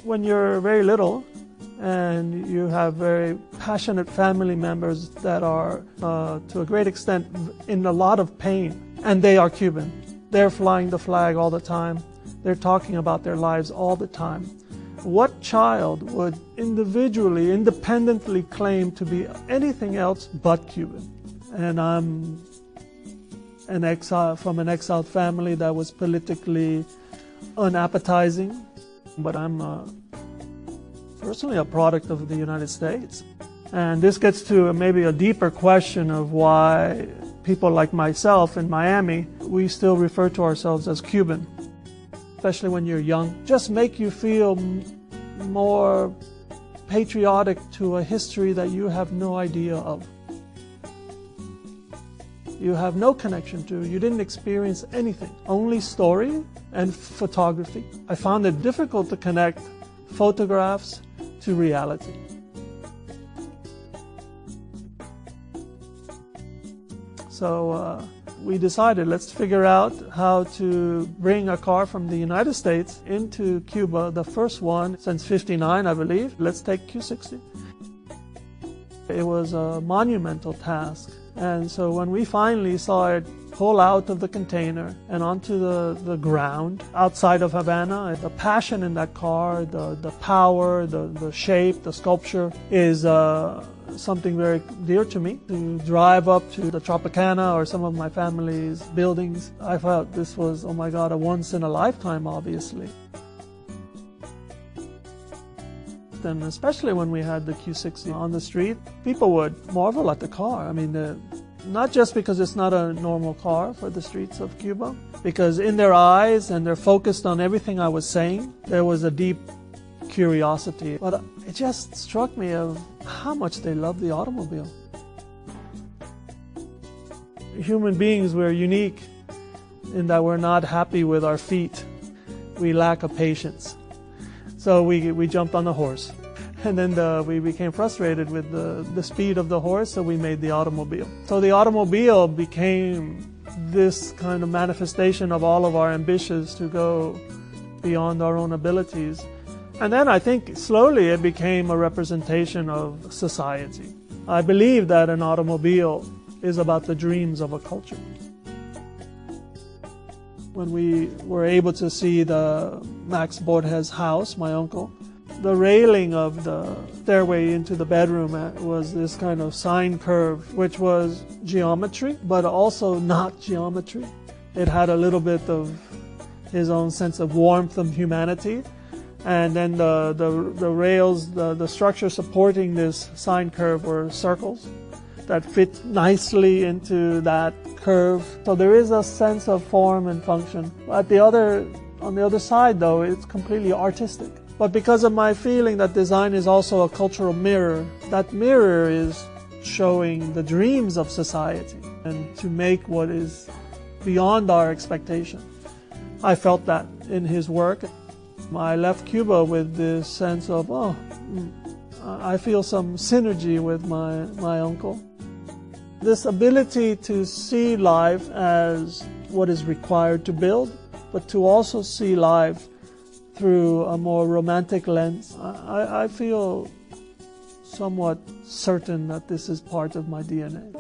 When you're very little and you have very passionate family members that are, to a great extent, in a lot of pain, and they are Cuban. They're flying the flag all the time. They're talking about their lives all the time. What child would individually, independently claim to be anything else but Cuban? And I'm from an exiled family that was politically unappetizing, but I'm personally a product of the United States. And this gets to maybe a deeper question of why people like myself in Miami, we still refer to ourselves as Cuban, especially when you're young. Just make you feel more patriotic to a history that you have no idea of. You have no connection to, you didn't experience anything, only story and photography. I found it difficult to connect photographs to reality. So we decided, let's figure out how to bring a car from the United States into Cuba, the first one since '59, I believe. Let's take Q60. It was a monumental task. And so when we finally saw it pull out of the container and onto the ground outside of Havana, the passion in that car, the power, the shape, the sculpture is something very dear to me. To drive up to the Tropicana or some of my family's buildings, I felt this was, oh my God, a once in a lifetime, obviously. And especially when we had the Q60 on the street, people would marvel at the car. I mean, not just because it's not a normal car for the streets of Cuba, because in their eyes and they're focused on everything I was saying, there was a deep curiosity. But it just struck me of how much they love the automobile. Human beings, we're unique in that we're not happy with our feet. We lack a patience. So we jumped on the horse. And then we became frustrated with the speed of the horse, so we made the automobile. So the automobile became this kind of manifestation of all of our ambitions to go beyond our own abilities. And then I think slowly it became a representation of society. I believe that an automobile is about the dreams of a culture. When we were able to see the Max Borges' house, my uncle, the railing of the stairway into the bedroom was this kind of sine curve, which was geometry, but also not geometry. It had a little bit of his own sense of warmth and humanity. And then the rails, the structure supporting this sine curve were circles that fit nicely into that curve. So there is a sense of form and function. On the other side, though, it's completely artistic. But because of my feeling that design is also a cultural mirror, that mirror is showing the dreams of society and to make what is beyond our expectation. I felt that in his work. I left Cuba with this sense of, I feel some synergy with my uncle. This ability to see life as what is required to build, but to also see life through a more romantic lens. I feel somewhat certain that this is part of my DNA.